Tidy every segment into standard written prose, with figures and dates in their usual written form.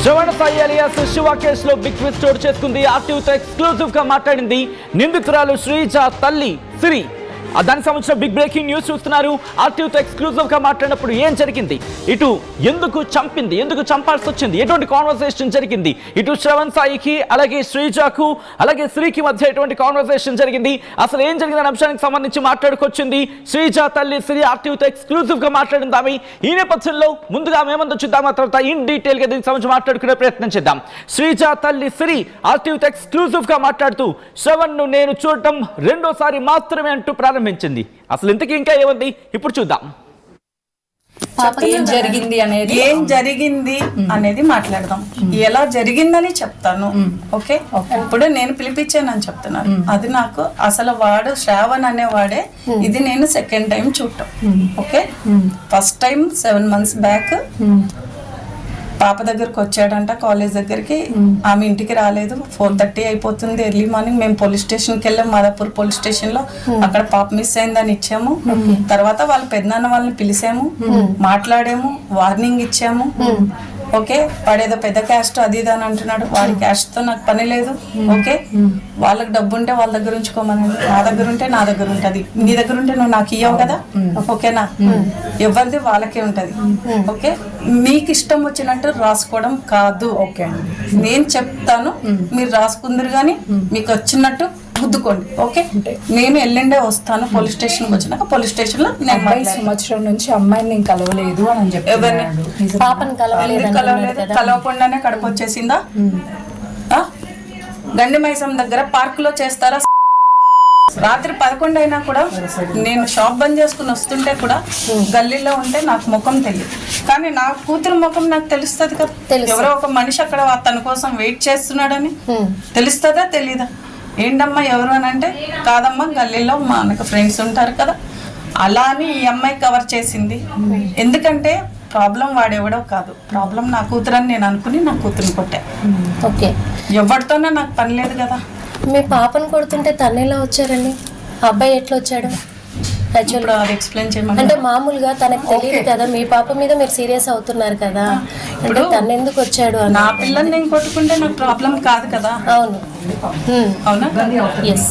శ్రవణ సాయి అలియాస్ శివ కేసులో big twist చోటు చేసుకుంది. ఆర్టీవీతో ఎక్స్క్లూజివ్ గా మాట్లాడింది నిందితురాలు శ్రీజ తల్లి సిరి. దానికి సంబంధించిన బిగ్ బ్రేకింగ్ న్యూస్ చూస్తున్నారు. ఆర్టీవీతో ఎక్స్క్లూజివ్ గా మాట్లాడినప్పుడు ఏం జరిగింది, ఇటు ఎందుకు చంపింది, ఎందుకు చంపాల్సి వచ్చింది, ఎటువంటి కాన్వర్సేషన్ జరిగింది, ఇటు శ్రవణ్ సాయికి అలాగే శ్రీజకు అలాగే శ్రీకి మధ్య ఎటువంటి కాన్వర్సేషన్ జరిగింది, అసలు ఏం జరిగిందనే అంశానికి సంబంధించి మాట్లాడుకొచ్చింది శ్రీజ తల్లి సిరి. ఆర్టీవీతో ఎక్స్క్లూజివ్ గా మాట్లాడింది ఆమె. ఈ నేపథ్యంలో ముందుగా మేమంతా చూద్దాం, ఆ తర్వాత ఇన్ డీటెయిల్ గా దీనికి సంబంధించి మాట్లాడుకునే ప్రయత్నం చేద్దాం. శ్రీజ తల్లి సిరి ఆర్టీవీతో ఎక్స్క్లూజివ్ గా మాట్లాడుతూ శ్రవణ్ ను నేను చూడటం రెండోసారి మాత్రమే అంటూ ప్రారంభించింది. అసలు ఇంతకీ ఇంకా ఏముంది ఇప్పుడు చూద్దాం. ఏం జరిగింది అనేది మాట్లాడదాం. ఎలా జరిగిందని చెప్తాను. ఓకే, ఇప్పుడు నేను పిలిపించానని చెప్తున్నాను. అది నాకు అసలు వాడు శ్రావణ్ అనేవాడే. ఇది నేను సెకండ్ టైం చూడటం. Okay, first time 7 months back పాప దగ్గరకు వచ్చాడంట, కాలేజ్ దగ్గరికి. ఆమె ఇంటికి రాలేదు. 4:30 అయిపోతుంది, ఎర్లీ మార్నింగ్. మేము పోలీస్ స్టేషన్కి వెళ్ళాము, మాదాపూర్ పోలీస్ స్టేషన్ లో. అక్కడ పాప మిస్ అయిందని ఇచ్చాము. తర్వాత వాళ్ళ పెద్దనాన్న వాళ్ళని పిలిచాము, మాట్లాడాము, వార్నింగ్ ఇచ్చాము. ఓకే, వాడేదో పెద్ద క్యాస్ట్ అది ఇది అని అంటున్నాడు. వాడి క్యాస్ట్ తో నాకు పని లేదు. ఓకే, వాళ్ళకి డబ్బు ఉంటే వాళ్ళ దగ్గర ఉంచుకోమనండి, నా దగ్గర ఉంటే నా దగ్గర ఉంటది, నీ దగ్గర ఉంటే నువ్వు నాకు ఇవ్వవు కదా. ఓకేనా, ఎవరిది వాళ్ళకే ఉంటది. ఓకే, మీకు ఇష్టం వచ్చినట్టు రాసుకోవడం కాదు. ఓకే, నేను చెప్తాను, మీరు రాసుకుందరు కానీ మీకు వచ్చినట్టు గుద్దుకోండి. ఓకే, నేను ఎల్లుండే వస్తాను పోలీస్ స్టేషన్ వచ్చినాక. పోలీస్ స్టేషన్ లో నేను సంవత్సరం నుంచి అమ్మాయిని నేను కలవలేదు అని చెప్పి కలవకుండానే కడుపు వచ్చేసిందా? గండి మైసం దగ్గర పార్క్ లో చేస్తారా? రాత్రి 11 అయినా కూడా నేను షాప్ బంద్ చేసుకుని వస్తుంటే కూడా గల్లీలో ఉంటే నాకు ముఖం తెలియదు, కానీ నా కూతురు ముఖం నాకు తెలుస్తుంది కదా. ఎవరో ఒక మనిషి అక్కడ తన కోసం వెయిట్ చేస్తున్నాడని తెలుస్తుందా తెలీదా? ఏంటమ్మా ఎవరు అని అంటే, కాదమ్మా గల్లీలో మనకు ఫ్రెండ్స్ ఉంటారు కదా. అలా అని ఈ అమ్మాయి కవర్ చేసింది. ఎందుకంటే ప్రాబ్లం వాడెవడో కాదు, ప్రాబ్లం నా కూతురు అని నేను అనుకుని నా కూతురుని కొట్టా. ఓకే, ఎవరితోనే నాకు పని లేదు కదా. మీ పాపను కొడుతుంటే తను ఎలా వచ్చారండి? అబ్బాయి ఎట్లా వచ్చాడు? ఇప్పుడు అది ఎక్స్ప్లెయిన్ చేయమని. అంటే మామూలుగా తనకు తెలియదు కదా, మీ పాప మీద మీరు సీరియస్ అవుతున్నారు కదా, అంటే తను ఎందుకు వచ్చాడు అని. నా పిల్లని నేను కొట్టుకుంటే నాకు ప్రాబ్లం కాదు కదా. అవును, అవునా? ఎస్,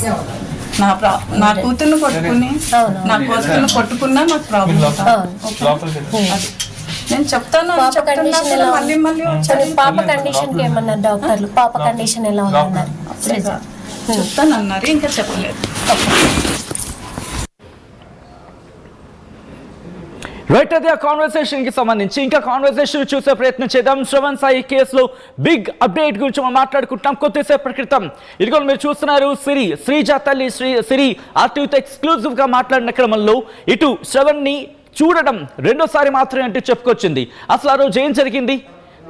నా కూతుర్ని కొట్టుకుని నా కూతుర్ని కొట్టుకున్నా నాకు ప్రాబ్లం. నేను చెప్తాను. పాప కండిషన్ ఎలా ఉంది? పాప కండిషన్ కి ఏమన్నారు డాక్టర్లు? పాప కండిషన్ ఎలా ఉందన్నారు? చెప్తాను అన్నారు, ఇంకా చెప్పలేదు. రైట్, అది ఆ కాన్వర్సేషన్ కి సంబంధించి ఇంకా కాన్వర్సేషన్ చూసే ప్రయత్నం చేద్దాం. శ్రవణ్ సాయి కేసులో బిగ్ అప్డేట్ గురించి మనం మాట్లాడుకుంటాం. కొద్దిసేపటి క్రితం ఇదిగో మీరు చూస్తున్నారు శ్రీజ తల్లి సిరి ఆర్టీవీతో ఎక్స్క్లూజివ్ గా మాట్లాడిన క్రమంలో ఇటు శ్రవణ్ ని చూడడం రెండోసారి మాత్రమే అంటూ చెప్పుకొచ్చింది. అసలు ఆ రోజు ఏం జరిగింది?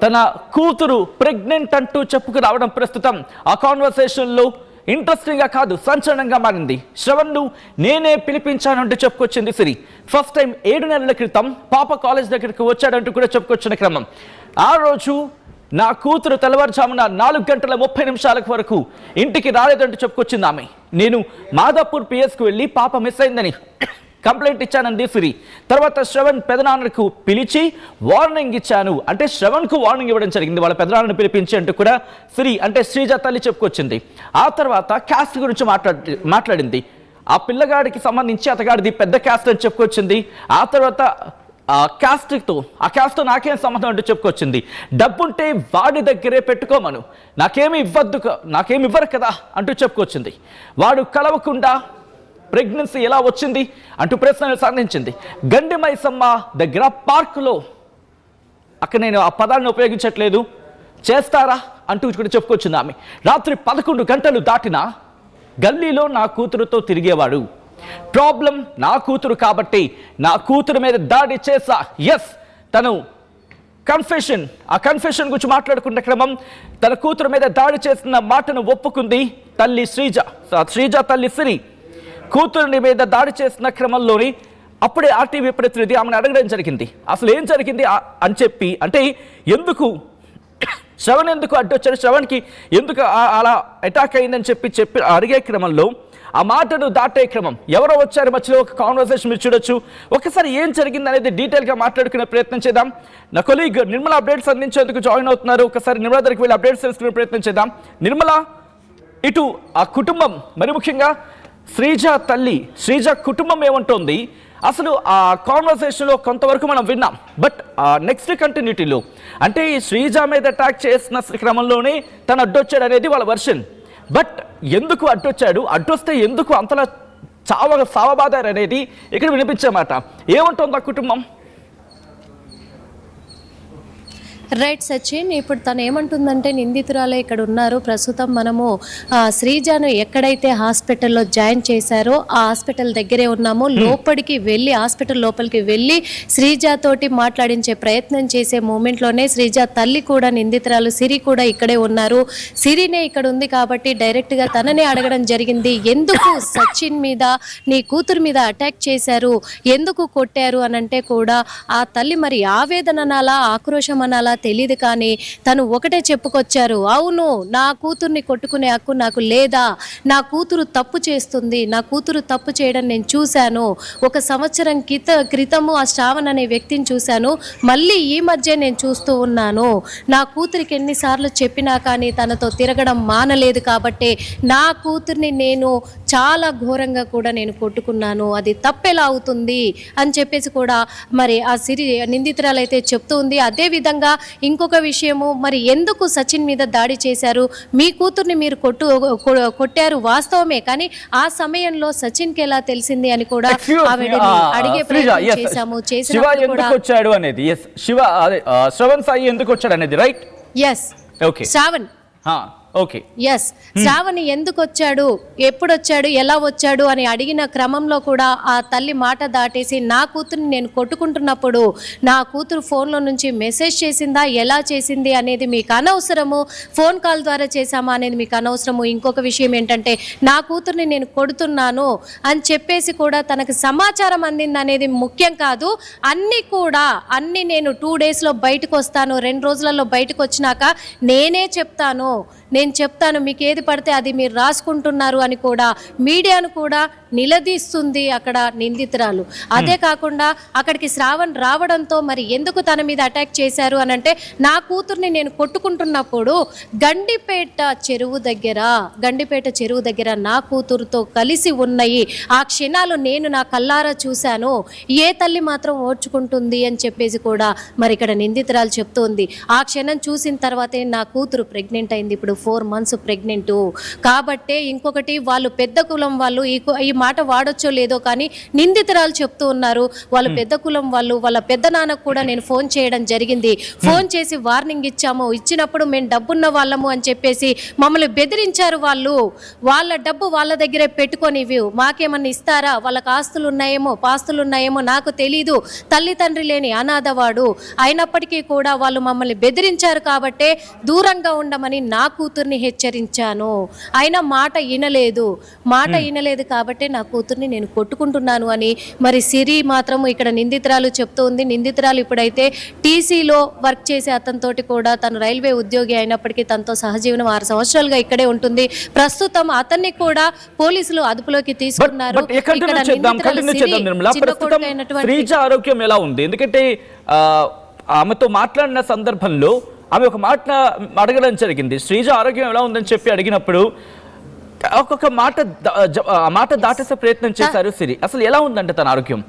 తన కూతురు ప్రెగ్నెంట్ అంటూ చెప్పుకు రావడం ప్రస్తుతం ఆ కాన్వర్సేషన్ లో ఇంట్రెస్టింగ్ గా కాదు, సంచలనంగా మారింది. శ్రవణ్ను నేనే పిలిపించానంటూ చెప్పుకొచ్చింది సిరి. ఫస్ట్ టైం 7 నెలల క్రితం పాప కాలేజ్ దగ్గరికి వచ్చాడంటూ కూడా చెప్పుకొచ్చిన క్రమం. ఆ రోజు నా కూతురు తెల్లవారుజామున 4:30 వరకు ఇంటికి రాలేదంటూ చెప్పుకొచ్చింది ఆమె. నేను మాదాపూర్ పిఎస్కు వెళ్ళి పాప మిస్ అయిందని కంప్లైంట్ ఇచ్చానంది సిరి. తర్వాత శ్రవణ్ పెదనాన్నకు పిలిచి వార్నింగ్ ఇచ్చాను, అంటే శ్రవణ్కు వార్నింగ్ ఇవ్వడం జరిగింది వాళ్ళ పెదనాన్నను పిలిపించి అంటూ కూడా సిరి అంటే శ్రీజ తల్లి చెప్పుకొచ్చింది. ఆ తర్వాత క్యాస్ట్ గురించి మాట్లాడింది. ఆ పిల్లగాడికి సంబంధించి అతగాడిది పెద్ద క్యాస్ట్ అని చెప్పుకొచ్చింది. ఆ తర్వాత ఆ క్యాస్ట్తో నాకేం సంబంధం అంటూ చెప్పుకొచ్చింది. డబ్బుంటే వాడి దగ్గరే పెట్టుకోమను, నాకేమి ఇవ్వరు కదా అంటూ చెప్పుకొచ్చింది. వాడు కలవకుండా ప్రెగ్నెన్సీ ఎలా వచ్చింది అంటూ ప్రశ్నలు సంధించింది. గండి మైసమ్మ దగ్గర పార్కులో, అక్కడ నేను ఆ పదాన్ని ఉపయోగించట్లేదు, చేస్తారా అంటూ కూడా చెప్పుకొచ్చింది ఆమె. రాత్రి 11 గంటలు దాటినా గల్లీలో నా కూతురుతో తిరిగేవాడు. ప్రాబ్లం నా కూతురు కాబట్టి నా కూతురు మీద దాడి చేశా. ఎస్, తను ఆ కన్ఫెషన్ గురించి మాట్లాడుకున్న క్రమం తన కూతురు మీద దాడి చేసిన మాటను ఒప్పుకుంది తల్లి శ్రీజ తల్లి సిరి. కూతురుని మీద దాడి చేసిన క్రమంలోని అప్పుడే ఆర్టీవీ ప్రతినిధి ఆమెను అడగడం జరిగింది. అసలు ఏం జరిగింది అని చెప్పి, అంటే ఎందుకు శ్రవణ్ ఎందుకు అడ్డొచ్చాడు, శ్రవణ్కి ఎందుకు అలా అటాక్ అయిందని చెప్పి అడిగే క్రమంలో ఆ మాటను దాటే క్రమం ఎవరో వచ్చారు మధ్యలో ఒక కాన్వర్సేషన్ మీరు చూడొచ్చు. ఒకసారి ఏం జరిగింది అనేది డీటెయిల్గా మాట్లాడుకునే ప్రయత్నం చేద్దాం. నా కొలీగ్ నిర్మల అప్డేట్స్ అందించేందుకు జాయిన్ అవుతున్నారు. ఒకసారి నిర్మల దగ్గరికి వెళ్ళి అప్డేట్స్ తెలుసుకునే ప్రయత్నం చేద్దాం. నిర్మల, ఇటు ఆ కుటుంబం, మరి ముఖ్యంగా శ్రీజ తల్లి, శ్రీజ కుటుంబం ఏమంటోంది? అసలు ఆ కాన్వర్సేషన్లో కొంతవరకు మనం విన్నాం, బట్ నెక్స్ట్ కంటిన్యూటీలో అంటే ఈ శ్రీజ మీద అటాక్ చేసిన క్రమంలోనే తను అడ్డొచ్చాడు అనేది వాళ్ళ వర్షన్. బట్ ఎందుకు అడ్డొచ్చాడు, అడ్డొస్తే ఎందుకు అంతలా సావబాదారు అనేది ఇక్కడ వినిపించే మాట. ఏమంటోంది ఆ కుటుంబం? రైట్ సచిన్, ఇప్పుడు తను ఏమంటుందంటే నిందితురాలే ఇక్కడ ఉన్నారు. ప్రస్తుతం మనము శ్రీజాను ఎక్కడైతే హాస్పిటల్లో జాయిన్ చేశారో ఆ హాస్పిటల్ దగ్గరే ఉన్నాము. లోపలికి వెళ్ళి హాస్పిటల్ లోపలికి వెళ్ళి శ్రీజాతోటి మాట్లాడించే ప్రయత్నం చేసే మూమెంట్లోనే శ్రీజ తల్లి కూడా నిందితురాలు సిరి కూడా ఇక్కడే ఉన్నారు. సిరినే ఇక్కడ ఉంది కాబట్టి డైరెక్ట్గా తననే అడగడం జరిగింది, ఎందుకు సచిన్ మీద నీ కూతురు మీద అటాక్ చేశారు, ఎందుకు కొట్టారు అనంటే కూడా ఆ తల్లి మరి ఆవేదన అనాలా ఆక్రోశం అనాలా తెలియదు, కానీ తను ఒకటే చెప్పుకొచ్చారు, అవును నా కూతుర్ని కొట్టుకునే హక్కు నాకు లేదా, నా కూతురు తప్పు చేస్తుంది, నా కూతురు తప్పు చేయడం నేను చూశాను, 1 సంవత్సరం క్రితము ఆ శ్రావణ్ అనే వ్యక్తిని చూశాను, మళ్ళీ ఈ మధ్య నేను చూస్తూ ఉన్నాను, నా కూతురికి ఎన్నిసార్లు చెప్పినా కానీ తనతో తిరగడం మానలేదు, కాబట్టి నా కూతుర్ని నేను చాలా ఘోరంగా కూడా నేను కొట్టుకున్నాను, అది తప్పెలా అవుతుంది అని చెప్పేసి కూడా మరి ఆ సిరి నిందితురాలు అయితే చెప్తూ ఉంది. అదేవిధంగా ఇంకొక విషయము, మరి ఎందుకు సచిన్ మీద దాడి చేశారు, మీ కూతుర్ని మీరు కొట్టారు వాస్తవమే, కానీ ఆ సమయంలో సచిన్కి ఎలా తెలిసింది అని కూడా ఆవిడని అడిగే ప్రయత్నం చేశాము. వచ్చాడు అనేది శ్రవణ్ సాయి ఎందుకు వచ్చాడు అనేది right. Yes, Shravan okay, yes, Shravani ఎందుకు వచ్చాడు, ఎప్పుడు వచ్చాడు, ఎలా వచ్చాడు అని అడిగిన క్రమంలో కూడా ఆ తల్లి మాట దాటేసి నా కూతుర్ని నేను కొట్టుకుంటున్నప్పుడు నా కూతురు ఫోన్లో నుంచి మెసేజ్ చేసిందా, ఎలా చేసింది అనేది మీకు అనవసరము, ఫోన్ కాల్ ద్వారా చేశామా అనేది మీకు అనవసరము, ఇంకొక విషయం ఏంటంటే నా కూతుర్ని నేను కొడుతున్నాను అని చెప్పేసి కూడా తనకు సమాచారం అందింది అనేది ముఖ్యం కాదు, అన్నీ నేను 2 డేస్లో బయటకు వస్తాను, 2 రోజులలో బయటకు వచ్చినాక నేను చెప్తాను మీకు ఏది పడితే అది మీరు రాసుకుంటున్నారు అని కూడా మీడియాను కూడా నిలదీస్తుంది అక్కడ నిందితురాలు. అదే కాకుండా అక్కడికి శ్రావణ్ రావడంతో మరి ఎందుకు తన మీద అటాక్ చేశారు అని అంటే, నా కూతుర్ని నేను కొట్టుకుంటున్నప్పుడు గండిపేట చెరువు దగ్గర నా కూతురుతో కలిసి ఉన్నాయి, ఆ క్షణాలు నేను నా కల్లారా చూశాను, ఏ తల్లి మాత్రం ఓర్చుకుంటుంది అని చెప్పేసి కూడా మరి ఇక్కడ నిందితురాలు చెప్తోంది. ఆ క్షణం చూసిన తర్వాతే నా కూతురు ప్రెగ్నెంట్ అయింది, ఇప్పుడు 4 months ప్రెగ్నెంట్. కాబట్టే ఇంకొకటి, వాళ్ళు పెద్ద కులం వాళ్ళు, ఈ మాట వాడొచ్చో లేదో కానీ నిందితురాలు చెప్తూ ఉన్నారు, వాళ్ళు పెద్ద కులం వాళ్ళు, వాళ్ళ పెద్ద నాన్నకు కూడా నేను ఫోన్ చేయడం జరిగింది, ఫోన్ చేసి వార్నింగ్ ఇచ్చినప్పుడు మేము డబ్బున్న వాళ్ళము అని చెప్పేసి మమ్మల్ని బెదిరించారు, వాళ్ళ డబ్బు వాళ్ళ దగ్గరే పెట్టుకొని మాకేమన్నా ఇస్తారా, వాళ్ళకి ఆస్తులు ఉన్నాయేమో నాకు తెలీదు, తల్లి తండ్రి లేని అనాథవాడు, అయినప్పటికీ కూడా వాళ్ళు మమ్మల్ని బెదిరించారు కాబట్టే దూరంగా ఉండమని నా కూతుర్ని హెచ్చరించాను, అయినా మాట వినలేదు కాబట్టి నా కూతుర్ని నేను కొట్టుకుంటున్నాను అని మరి సిరి మాత్రం ఇక్కడ నిందితురాలు చెప్తూ ఉంది. నిందితురాలు ఇప్పుడైతే టీసీలో వర్క్ చేసే అతనితోటి కూడా తను రైల్వే ఉద్యోగి అయినప్పటికీ తనతో సహజీవనం 6 సంవత్సరాలుగా ఇక్కడే ఉంటుంది. ప్రస్తుతం అతన్ని కూడా పోలీసులు అదుపులోకి తీసుకున్నారు. శ్రీజ ఆరోగ్యం ఎలా ఉంది? ఎందుకంటే ఆమెతో మాట్లాడిన సందర్భంలో ఆమె ఒక మాట అడగడం జరిగింది, శ్రీజ ఆరోగ్యం ఎలా ఉందని చెప్పి అడిగినప్పుడు ఒక్కొక్క మాట దాటేసే ప్రయత్నం చేశారు సిరి. అసలు ఎలా ఉందంటే తన ఆరోగ్యం?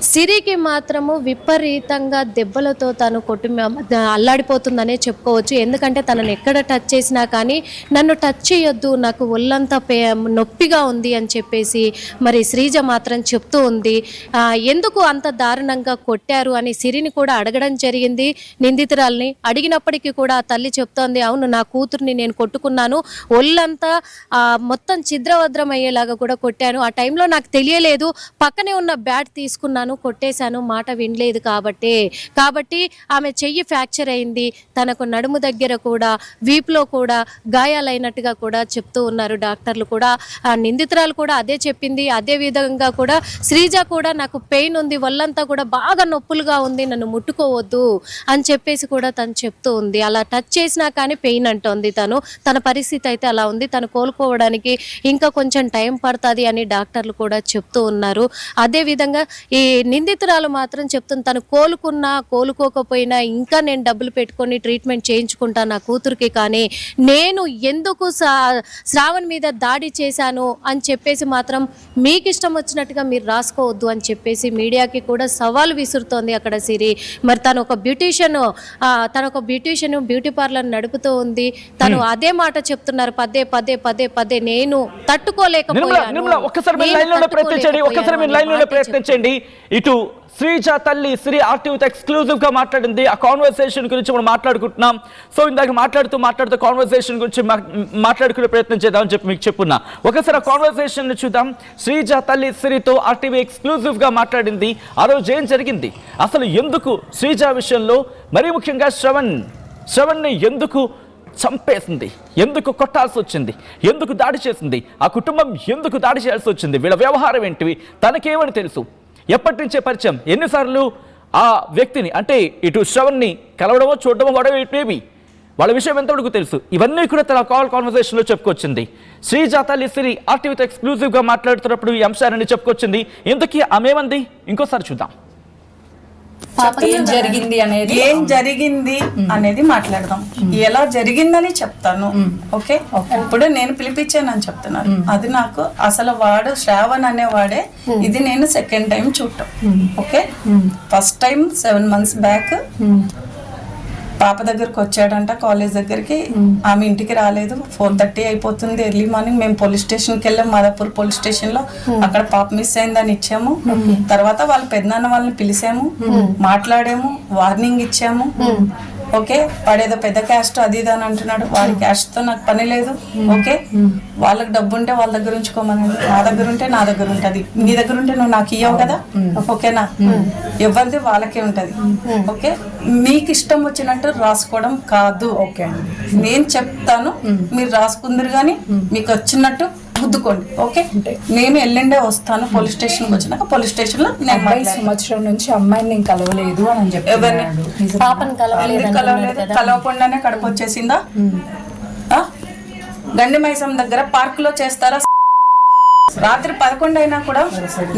సిరికి మాత్రము విపరీతంగా దెబ్బలతో తను అల్లాడిపోతుందనే చెప్పుకోవచ్చు. ఎందుకంటే తనని ఎక్కడ టచ్ చేసినా కానీ నన్ను టచ్ చేయొద్దు, నాకు ఒళ్ళంతా నొప్పిగా ఉంది అని చెప్పేసి మరి శ్రీజ మాత్రం చెప్తూ ఉంది. ఎందుకు అంత దారుణంగా కొట్టారు అని సిరిని కూడా అడగడం జరిగింది నిందితురాల్ని. అడిగినప్పటికీ కూడా ఆ తల్లి చెప్తోంది, అవును నా కూతుర్ని నేను కొట్టుకున్నాను, ఒళ్ళంతా మొత్తం ఛిద్రవద్రం అయ్యేలాగా కూడా కొట్టాను, ఆ టైంలో నాకు తెలియలేదు, పక్కనే ఉన్న బ్యాట్ తీసుకున్నాను, కొట్టేశాను, మాట వినలేదు కాబట్టి ఆమె చెయ్యి ఫ్రాక్చర్ అయింది. తనకు నడుము దగ్గర కూడా వీపులో కూడా గాయాలైనట్టుగా కూడా చెప్తూ ఉన్నారు డాక్టర్లు కూడా. ఆ నిందితురాలు కూడా అదే చెప్పింది. అదే విధంగా కూడా శ్రీజ కూడా నాకు పెయిన్ ఉంది, ఒళ్ళంతా కూడా బాగా నొప్పులుగా ఉంది, నన్ను ముట్టుకోవద్దు అని చెప్పేసి కూడా తను చెప్తూ ఉంది. అలా టచ్ చేసినా కానీ పెయిన్ అంటోంది. తన పరిస్థితి అయితే అలా ఉంది. తను కోలుకోవడానికి ఇంకా కొంచెం టైం పడుతుంది అని డాక్టర్లు కూడా చెప్తూ ఉన్నారు. అదే విధంగా ఈ నిందితురాలు మాత్రం చెప్తుంది, తను కోలుకోకపోయినా ఇంకా నేను డబ్బులు పెట్టుకొని ట్రీట్మెంట్ చేయించుకుంటా నా కూతురికి, కానీ నేను ఎందుకు శ్రావణ్ మీద దాడి చేశాను అని చెప్పేసి మాత్రం మీకు ఇష్టం వచ్చినట్టుగా మీరు రాసుకోవద్దు అని చెప్పేసి మీడియాకి కూడా సవాల్ విసురుతోంది అక్కడ సిరి. మరి తను ఒక బ్యూటీషియన్ బ్యూటీ పార్లర్ నడుపుతూ ఉంది. తను అదే మాట చెప్తున్నారు పదే నేను తట్టుకోలేకపోయాను. ఒక్కసారి ప్రయత్నించండి. ఇటు శ్రీజ తల్లి శ్రీ ఆర్టీవీతో ఎక్స్క్లూజివ్ గా మాట్లాడింది. ఆ కాన్వర్సేషన్ గురించి మనం మాట్లాడుకుంటున్నాం. సో ఇందాక మాట్లాడుతూ కాన్వర్సేషన్ గురించి మాట్లాడుకునే ప్రయత్నం చేద్దామని చెప్పి మీకు చెప్పున్నా. ఒకసారి ఆ కాన్వర్సేషన్ ని చూద్దాం. శ్రీజ తల్లి శ్రీతో ఆర్టీవీ ఎక్స్క్లూజివ్ గా మాట్లాడింది. ఆ రోజు ఏం జరిగింది, అసలు ఎందుకు శ్రీజ విషయంలో మరీ ముఖ్యంగా శ్రవణ్ని ఎందుకు చంపేసింది, ఎందుకు కొట్టాల్సి వచ్చింది, ఎందుకు దాడి చేసింది, ఆ కుటుంబం ఎందుకు దాడి చేయాల్సి వచ్చింది, వీళ్ళ వ్యవహారం ఏంటివి, తనకేమని తెలుసు, ఎప్పటి నుంచే పరిచయం, ఎన్నిసార్లు ఆ వ్యక్తిని అంటే ఇటు శ్రవణ్ని కలవడమో చూడడమో వాడో ఇట్ మేబీ వాళ్ళ విషయం ఎంతవరకు తెలుసు, ఇవన్నీ కూడా తన కాన్వర్సేషన్లో చెప్పుకొచ్చింది. శ్రీజ తల్లి శ్రీ ఆర్టీవీతో ఎక్స్క్లూజివ్గా మాట్లాడుతున్నప్పుడు ఈ అంశాన్ని చెప్పుకొచ్చింది. ఇంతకీ ఆమె ఏమంది ఇంకోసారి చూద్దాం. ఏం జరిగింది అనేది మాట్లాడదాం. ఎలా జరిగిందని చెప్తాను. ఓకే, ఇప్పుడు నేను పిలిపించానని చెప్తున్నాను. అది నాకు అసలు వాడు శ్రావణ్ అనేవాడే. ఇది నేను సెకండ్ టైం చూడటం. Okay, first time 7 months back పాప దగ్గరకు వచ్చాడంట, కాలేజ్ దగ్గరికి. ఆమె ఇంటికి రాలేదు. 4:30 అయిపోతుంది, ఎర్లీ మార్నింగ్. మేము పోలీస్ స్టేషన్కి వెళ్ళాం, మాదాపూర్ పోలీస్ స్టేషన్ లో. అక్కడ పాప మిస్ అయిందని ఇచ్చాము. తర్వాత వాళ్ళ పెద్దనాన్న వాళ్ళని పిలిచాము, మాట్లాడాము, వార్నింగ్ ఇచ్చాము. ఓకే, వాడేదో పెద్ద క్యాస్ట్ అది ఇది అని అంటున్నాడు. వాడి క్యాస్ట్ తో నాకు పని లేదు. ఓకే, వాళ్ళకి డబ్బు ఉంటే వాళ్ళ దగ్గర ఉంచుకోమనండి, నా దగ్గర ఉంటే నా దగ్గర ఉంటది. నీ దగ్గర ఉంటే నువ్వు నాకు ఇవ్వవు కదా. ఓకేనా, ఎవరిది వాళ్ళకే ఉంటది. ఓకే, మీకు ఇష్టం వచ్చినట్టు రాసుకోవడం కాదు. ఓకే, నేను చెప్తాను, మీరు రాసుకుందరు కానీ మీకు వచ్చినట్టు గుద్దుకోండి. ఓకే, నేను ఎల్లుండే వస్తాను. పోలీస్ స్టేషన్ వచ్చినాక పోలీస్ స్టేషన్ లో నేను సంవత్సరం నుంచి అమ్మాయిని నేను కలవలేదు అని చెప్పి కలవకుండానే కడుపు వచ్చేసిందా? గండి మైసం దగ్గర పార్క్ లో చేస్తారా? రాత్రి 11 అయినా కూడా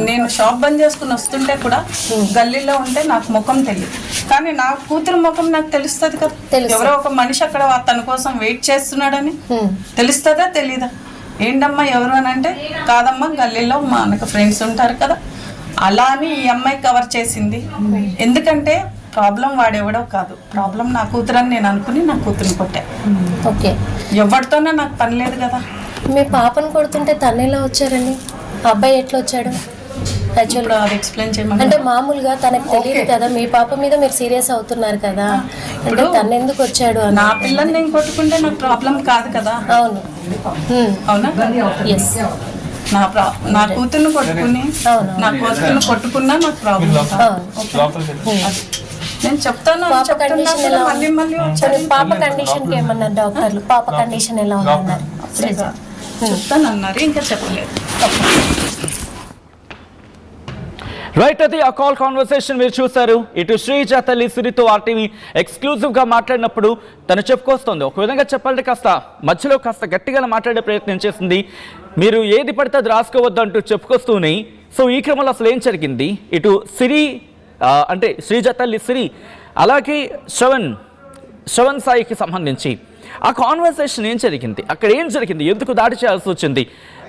నేను షాప్ బంద్ చేసుకుని వస్తుంటే కూడా గల్లీలో ఉంటే నాకు ముఖం తెలియదు, కానీ నా కూతురు ముఖం నాకు తెలుస్తుంది కదా. ఎవరో ఒక మనిషి అక్కడ తన కోసం వెయిట్ చేస్తున్నాడని తెలుస్తుందా తెలీదా? ఏంటమ్మా ఎవరు అని అంటే, కాదమ్మా గల్లీలో మా అన్నకు ఫ్రెండ్స్ ఉంటారు కదా. అలా అని ఈ అమ్మాయి కవర్ చేసింది. ఎందుకంటే ప్రాబ్లం వాడెవడో కాదు, ప్రాబ్లం నా కూతురు అని నేను అనుకుని నా కూతురుని కొట్టా. ఓకే, ఎవరితోనే నాకు పని లేదు కదా. మీ పాపను కొడుతుంటే తను ఎలా వచ్చారండి? అబ్బాయి ఎట్లా వచ్చాడు? యాక్చువల్గా అది ఎక్స్ప్లెయిన్ చేయమని. అంటే మామూలుగా తనకు తెలియదు కదా, మీ పాప మీద మీరు సీరియస్ అవుతున్నారు కదా, అంటే తను ఎందుకు వచ్చాడు? నా పిల్లని నేను కొట్టుకుంటే నాకు ప్రాబ్లం కాదు కదా. అవును, అవునా? ఎస్, నా కూతుర్ని కొట్టుకుని నా కూతుర్ని కొట్టుకున్నా నాకు ప్రాబ్లం. నేను చెప్తాను. పాప కండిషన్ ఏమన్నారు డాక్టర్లు? పాప కండిషన్ ఎలా ఉందన్నారు? చెప్తాను అన్నారు, ఇంకా చెప్పలేదు. రైట్, అది ఆ కాన్వర్సేషన్ మీరు చూసారు. ఇటు శ్రీజ తల్లి శ్రీతో ఆర్టీవీ ఎక్స్క్లూజివ్ గా మాట్లాడినప్పుడు తను చెప్పుకొస్తుంది. ఒక విధంగా చెప్పాలంటే మధ్యలో కాస్త గట్టిగా మాట్లాడే ప్రయత్నం చేసింది. మీరు ఏది పడితే అది రాసుకోవద్దు అంటూ చెప్పుకొస్తూనే. సో ఈ క్రమంలో అసలు ఏం జరిగింది, ఇటు సిరి అంటే శ్రీజ తల్లి సిరి అలాగే శ్రవణ్ సాయికి సంబంధించి ఆ కాన్వర్సేషన్ ఏం జరిగింది, అక్కడ ఏం జరిగింది, ఎందుకు దాడి చేయాల్సి వచ్చింది,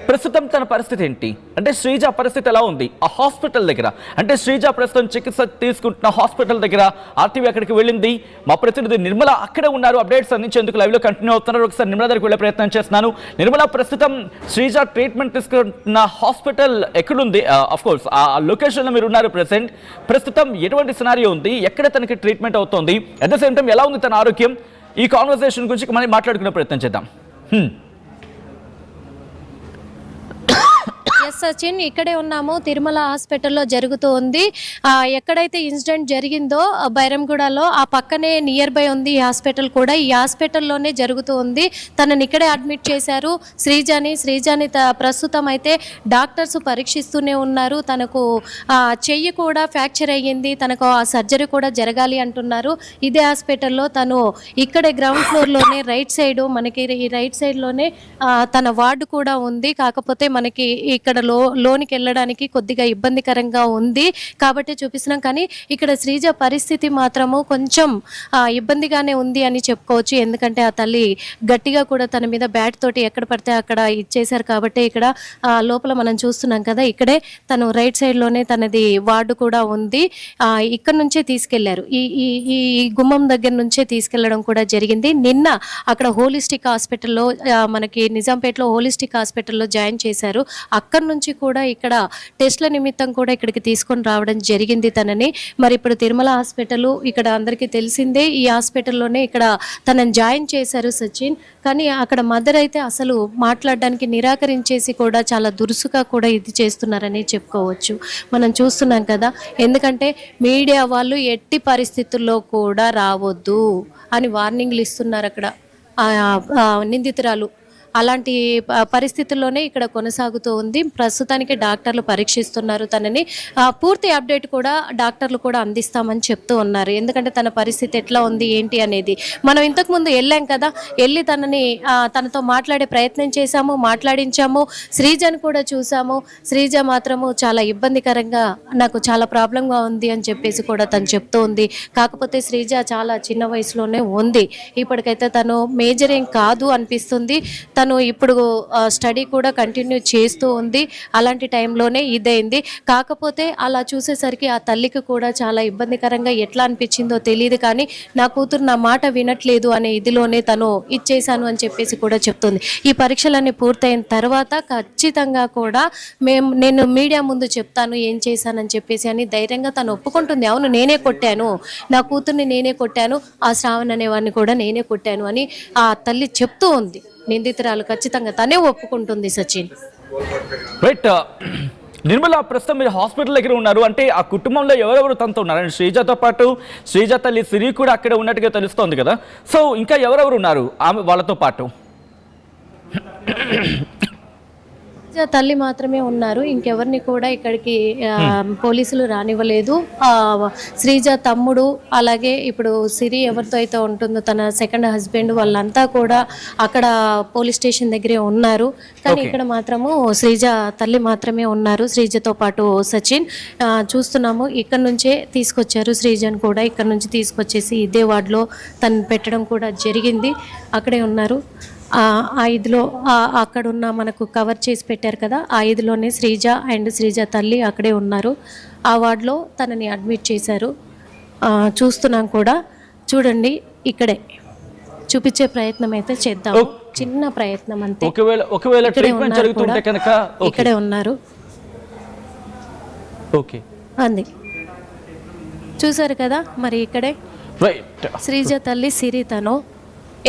ప్రస్తుతం తన పరిస్థితి ఏంటి, అంటే శ్రీజ పరిస్థితి ఎలా ఉంది ఆ హాస్పిటల్ దగ్గర, అంటే శ్రీజ ప్రస్తుతం చికిత్స తీసుకుంటున్న హాస్పిటల్ దగ్గర ఆర్టీవీ అక్కడికి వెళ్ళింది. మా ప్రతినిధి నిర్మల అక్కడే ఉన్నారు, అప్డేట్స్ అందించేందుకు లైవ్లో కంటిన్యూ అవుతున్నారు. ఒకసారి నిర్మల దగ్గరికి వెళ్ళే ప్రయత్నం చేస్తున్నాను. నిర్మల, ప్రస్తుతం శ్రీజ ట్రీట్మెంట్ తీసుకుంటున్న హాస్పిటల్ ఎక్కడుంది? అఫ్ కోర్స్ ఆ లొకేషన్లో మీరు ఉన్నారు ప్రెసెంట్. ప్రస్తుతం ఎటువంటి సినారియో ఉంది, ఎక్కడ తనకి ట్రీట్మెంట్ అవుతోంది, అట్ ద సేమ్ టైం ఎలా ఉంది తన ఆరోగ్యం, ఈ కాన్వర్సేషన్ గురించి మనం మాట్లాడుకునే ప్రయత్నం చేద్దాం. సచిన్, ఇక్కడే ఉన్నాము. తిరుమల హాస్పిటల్లో జరుగుతూ ఉంది. ఎక్కడైతే ఇన్సిడెంట్ జరిగిందో బైరంగూడలో ఆ పక్కనే నియర్ బై ఉంది ఈ హాస్పిటల్ కూడా. ఈ హాస్పిటల్లోనే జరుగుతూ ఉంది. తనని ఇక్కడే అడ్మిట్ చేశారు శ్రీజాని. ప్రస్తుతం అయితే డాక్టర్స్ పరీక్షిస్తూనే ఉన్నారు. తనకు చెయ్యి కూడా ఫ్రాక్చర్ అయ్యింది, తనకు ఆ సర్జరీ కూడా జరగాలి అంటున్నారు. ఇదే హాస్పిటల్లో తను ఇక్కడే గ్రౌండ్ ఫ్లోర్లోనే రైట్ సైడ్, మనకి ఈ రైట్ సైడ్లోనే తన వార్డు కూడా ఉంది. కాకపోతే మనకి ఇక్కడ లోనికి వెళ్ళడానికి కొద్దిగా ఇబ్బందికరంగా ఉంది కాబట్టి చూపిస్తున్నాం. కానీ ఇక్కడ శ్రీజ పరిస్థితి మాత్రము కొంచెం ఇబ్బందిగానే ఉంది అని చెప్పుకోవచ్చు. ఎందుకంటే ఆ తల్లి గట్టిగా కూడా తన మీద బ్యాట్ తోటి ఎక్కడ పడితే అక్కడ ఇచ్చేశారు కాబట్టి ఇక్కడ లోపల మనం చూస్తున్నాం కదా, ఇక్కడే తను రైట్ సైడ్లోనే తనది వార్డు కూడా ఉంది. ఇక్కడ నుంచే తీసుకెళ్లారు, ఈ గుమ్మం దగ్గర నుంచే తీసుకెళ్లడం కూడా జరిగింది. నిన్న అక్కడ హోలిస్టిక్ హాస్పిటల్లో, మనకి నిజాంపేటలో హోలిస్టిక్ హాస్పిటల్లో జాయిన్ చేశారు. అక్కడి నుంచి కూడా ఇక్కడ టెస్ట్ల నిమిత్తం కూడా ఇక్కడికి తీసుకొని రావడం జరిగింది తనని. మరి ఇప్పుడు తిరుమల హాస్పిటల్ ఇక్కడ అందరికీ తెలిసిందే. ఈ హాస్పిటల్లోనే ఇక్కడ తనని జాయిన్ చేశారు సచిన్. కానీ అక్కడ మదర్ అయితే అసలు మాట్లాడడానికి నిరాకరించేసి కూడా చాలా దురుసుగా కూడా ఇది చేస్తున్నారని చెప్పుకోవచ్చు. మనం చూస్తున్నాం కదా, ఎందుకంటే మీడియా వాళ్ళు ఎట్టి పరిస్థితుల్లో కూడా రావద్దు అని వార్నింగ్లు ఇస్తున్నారు అక్కడ నిందితురాలు. అలాంటి పరిస్థితుల్లోనే ఇక్కడ కొనసాగుతూ ఉంది. ప్రస్తుతానికి డాక్టర్లు పరీక్షిస్తున్నారు తనని. పూర్తి అప్డేట్ కూడా డాక్టర్లు కూడా అందిస్తామని చెప్తూ ఉన్నారు. ఎందుకంటే తన పరిస్థితి ఎట్లా ఉంది ఏంటి అనేది మనం ఇంతకుముందు వెళ్ళాం కదా, వెళ్ళి తనతో మాట్లాడే ప్రయత్నం చేశాము, మాట్లాడించాము. శ్రీజను కూడా చూసాము. శ్రీజ మాత్రము చాలా ఇబ్బందికరంగా, నాకు చాలా ప్రాబ్లంగా ఉంది అని చెప్పేసి కూడా తను చెప్తూ ఉంది. కాకపోతే శ్రీజ చాలా చిన్న వయసులోనే ఉంది. ఇప్పటికైతే తను మేజర్ ఏం కాదు అనిపిస్తుంది. తను ఇప్పుడు స్టడీ కూడా కంటిన్యూ చేస్తూ ఉంది. అలాంటి టైంలోనే ఇదైంది. కాకపోతే అలా చూసేసరికి ఆ తల్లికి కూడా చాలా ఇబ్బందికరంగా ఎట్లా అనిపించిందో తెలియదు. కానీ నా కూతురు నా మాట వినట్లేదు అనే ఇదిలోనే తను ఇచ్చేశాను అని చెప్పేసి కూడా చెప్తుంది. ఈ పరీక్షలన్నీ పూర్తయిన తర్వాత ఖచ్చితంగా కూడా నేను మీడియా ముందు చెప్తాను ఏం చేశానని చెప్పేసి అని ధైర్యంగా తను ఒప్పుకుంటుంది. అవును, నేనే కొట్టాను, నా కూతుర్ని నేనే కొట్టాను, ఆ శ్రావణ్ అనేవాడిని కూడా నేనే కొట్టాను అని ఆ తల్లి చెప్తూ ఉంది. నిందితురాలు ఖచ్చితంగా తనే ఒప్పుకుంటుంది సచిన్. రైట్ నిర్మల, ప్రస్తుతం మీరు హాస్పిటల్ దగ్గర ఉన్నారు. అంటే ఆ కుటుంబంలో ఎవరెవరు తనతో ఉన్నారు? అండ్ శ్రీజతో పాటు శ్రీజ తల్లి సిరి కూడా అక్కడ ఉన్నట్టుగా తెలుస్తోంది కదా. సో ఇంకా ఎవరెవరు ఉన్నారు ఆమె వాళ్ళతో పాటు? తల్లి మాత్రమే ఉన్నారు. ఇంకెవరిని కూడా ఇక్కడికి పోలీసులు రానివ్వలేదు. శ్రీజ తమ్ముడు, అలాగే ఇప్పుడు సిరి ఎవరితో అయితే ఉంటుందో తన సెకండ్ హస్బెండ్, వాళ్ళంతా కూడా అక్కడ పోలీస్ స్టేషన్ దగ్గరే ఉన్నారు. కానీ ఇక్కడ మాత్రము శ్రీజ తల్లి మాత్రమే ఉన్నారు, శ్రీజతో పాటు సచిన్. చూస్తున్నాము, ఇక్కడ నుంచే తీసుకొచ్చారు శ్రీజను కూడా. ఇక్కడ నుంచి తీసుకొచ్చేసి ఇదే వార్డులో తను పెట్టడం కూడా జరిగింది. అక్కడే ఉన్నారు. ఆ ఇదిలో అక్కడున్న మనకు కవర్ చేసి పెట్టారు కదా, ఆ ఇదిలోనే శ్రీజ అండ్ శ్రీజ తల్లి అక్కడే ఉన్నారు. ఆ వార్డులో తనని అడ్మిట్ చేశారు. చూస్తున్నాం కూడా, చూడండి ఇక్కడే చూపించే ప్రయత్నం అయితే చేద్దాం. చిన్న ప్రయత్నం అంతే. ఒకవేళ ట్రీట్మెంట్ జరుగుతుంటే కనుక ఇక్కడే ఉన్నారు. ఓకే, అంది చూసారు కదా. మరి ఇక్కడే శ్రీజ తల్లి సిరి తను.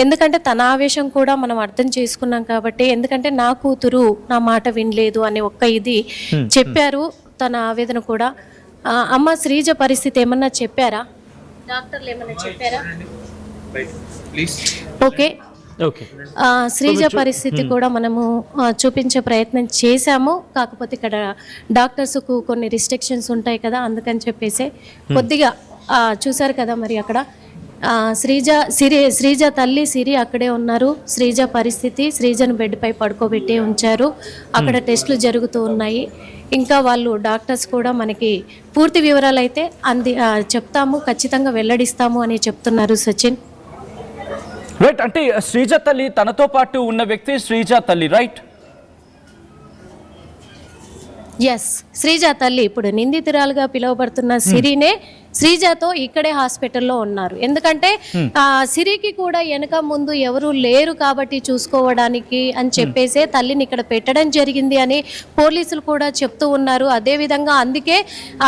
ఎందుకంటే తన ఆవేశం కూడా మనం అర్థం చేసుకున్నాం కాబట్టి, ఎందుకంటే నా కూతురు నా మాట వినలేదు అని ఒక్క ఇది చెప్పారు. తన ఆవేదన కూడా. అమ్మ, శ్రీజ పరిస్థితి ఏమన్నా చెప్పారా? డాక్టర్లు ఏమన్నా చెప్పారా? ఓకే, శ్రీజ పరిస్థితి కూడా మనము చూపించే ప్రయత్నం చేశాము. కాకపోతే ఇక్కడ డాక్టర్స్కు కొన్ని రిస్ట్రిక్షన్స్ ఉంటాయి కదా, అందుకని చెప్పేసి కొద్దిగా చూసారు కదా. మరి అక్కడ శ్రీజ తల్లి సిరి అక్కడే ఉన్నారు. శ్రీజ పరిస్థితి, శ్రీజను బెడ్ పై పడుకోబెట్టి ఉంచారు. అక్కడ టెస్టులు జరుగుతూ ఉన్నాయి. ఇంకా వాళ్ళు డాక్టర్స్ కూడా మనకి పూర్తి వివరాలు అయితే చెప్తాము, ఖచ్చితంగా వెల్లడిస్తాము అని చెప్తున్నారు సచిన్. రైట్, అంటే శ్రీజ తల్లి తనతో పాటు ఉన్న వ్యక్తి శ్రీజ తల్లి, రైట్? ఎస్, శ్రీజ తల్లి ఇప్పుడు నిందితురాలుగా పిలువబడుతున్న సిరినే శ్రీజతో ఇక్కడే హాస్పిటల్లో ఉన్నారు. ఎందుకంటే సిరికి కూడా వెనక ముందు ఎవరు లేరు కాబట్టి చూసుకోవడానికి అని చెప్పేసే తల్లిని ఇక్కడ పెట్టడం జరిగింది అని పోలీసులు కూడా చెప్తూ ఉన్నారు. అదేవిధంగా అందుకే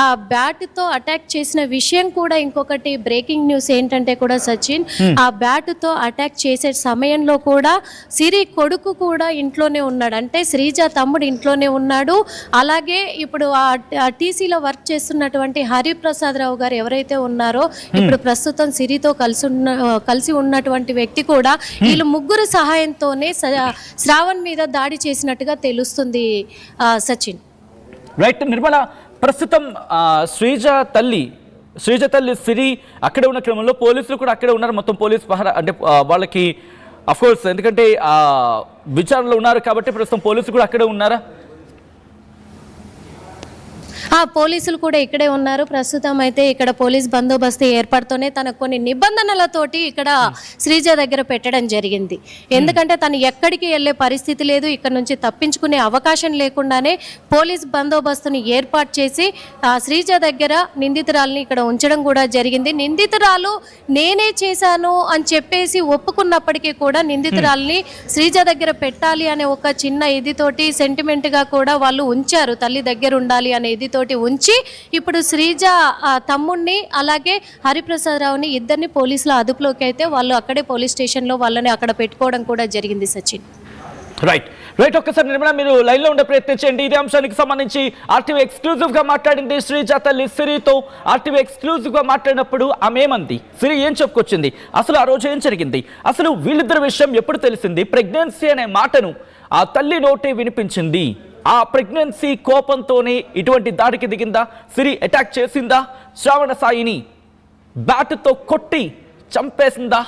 ఆ బ్యాట్తో అటాక్ చేసిన విషయం కూడా ఇంకొకటి బ్రేకింగ్ న్యూస్ ఏంటంటే కూడా సచిన్, ఆ బ్యాట్తో అటాక్ చేసే సమయంలో కూడా సిరి కొడుకు కూడా ఇంట్లోనే ఉన్నాడు. అంటే శ్రీజ తమ్ముడు ఇంట్లోనే ఉన్నాడు. అలాగే ఇప్పుడు ఆ టీసీలో వర్క్ చేస్తున్నటువంటి హరిప్రసాద్ రావు గారు ఎవరైతే ఉన్నారో ఇప్పుడు ప్రస్తుతం సిరితో కలిసి ఉన్నటువంటి వ్యక్తి కూడా వీళ్ళు ముగ్గురు సహాయంతోనే శ్రావణ్ మీద దాడి చేసినట్టుగా తెలుస్తుంది సచిన్. రైట్ నిర్మల, ప్రస్తుతం శ్రీజ తల్లి సిరి అక్కడే ఉన్న క్రమంలో పోలీసులు కూడా అక్కడే ఉన్నారు. మొత్తం పోలీస్ పహరా అంటే వాళ్ళకి అఫ్కోర్స్ ఎందుకంటే విచారణలో ఉన్నారు కాబట్టి ప్రస్తుతం పోలీసులు కూడా అక్కడే ఉన్నారా? పోలీసులు కూడా ఇక్కడే ఉన్నారు. ప్రస్తుతం అయితే ఇక్కడ పోలీస్ బందోబస్తు ఏర్పాటుతోనే తనకు కొన్ని నిబంధనలతోటి ఇక్కడ శ్రీజ దగ్గర పెట్టడం జరిగింది. ఎందుకంటే తను ఎక్కడికి వెళ్ళే పరిస్థితి లేదు, ఇక్కడ నుంచి తప్పించుకునే అవకాశం లేకుండానే పోలీస్ బందోబస్తుని ఏర్పాటు చేసి శ్రీజ దగ్గర నిందితురాలని ఇక్కడ ఉంచడం కూడా జరిగింది. నిందితురాలు నేనే చేశాను అని చెప్పేసి ఒప్పుకున్నప్పటికీ కూడా నిందితురాలని శ్రీజ దగ్గర పెట్టాలి అనే ఒక చిన్న ఇదితోటి సెంటిమెంట్గా కూడా వాళ్ళు ఉంచారు. తల్లి దగ్గర ఉండాలి అనే ఇదితో ఉంచి ఇప్పుడు శ్రీజ తమ్ముడిని అలాగే హరిప్రసాద్ రావుని ఇద్దరిని పోలీసుల అదుపులోకి అయితే వాళ్ళు అక్కడే పోలీస్ స్టేషన్లో వాళ్ళని అక్కడ పెట్టుకోవడం కూడా జరిగింది సచిన్. రైట్ ఒక్కసారి నిర్మల మీరు లైన్లో ఉండే ప్రయత్నించండి. ఇదే అంశానికి సంబంధించి ఆర్టీవీ ఎక్స్క్లూజివ్ గా మాట్లాడింది శ్రీజ తల్లి సిరితో. ఆర్టీవీ ఎక్స్క్లూజివ్ గా మాట్లాడినప్పుడు ఆమె ఏమంది, సిరి ఏం చెప్పుకొచ్చింది, అసలు ఆ రోజు ఏం జరిగింది, అసలు వీళ్ళిద్దరి విషయం ఎప్పుడు తెలిసింది, ప్రెగ్నెన్సీ అనే మాటను ఆ తల్లి నోటే వినిపించింది, ఆ ప్రెగ్నెన్సీ కోపంతోనే ఇటువంటి దాడికి దిగిందా, సిరి అటాక్ చేసిందా, శ్రావణ సాయిని బ్యాట్తో కొట్టి చంపేసిందా,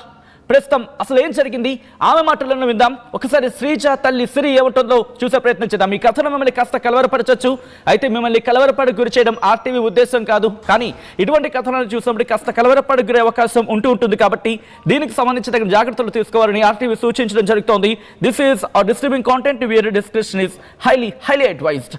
ప్రస్తుతం అసలు ఏం జరిగింది ఆమె మాటలను విందాం. ఒకసారి శ్రీజ తల్లి సిరి ఏముంటుందో చూసే ప్రయత్నం చేద్దాం. ఈ కథను మిమ్మల్ని కాస్త కలవరపరచచ్చు, అయితే మిమ్మల్ని కలవరపడి గురి చేయడం ఆర్టీవీ ఉద్దేశం కాదు. కానీ ఇటువంటి కథనాలు చూసినప్పుడు కాస్త కలవరపడి గురే అవకాశం ఉంటుంది కాబట్టి దీనికి సంబంధించి తగిన జాగ్రత్తలు తీసుకోవాలని ఆర్టీవీ సూచించడం జరుగుతోంది. This is disturbing content, your description is highly advised.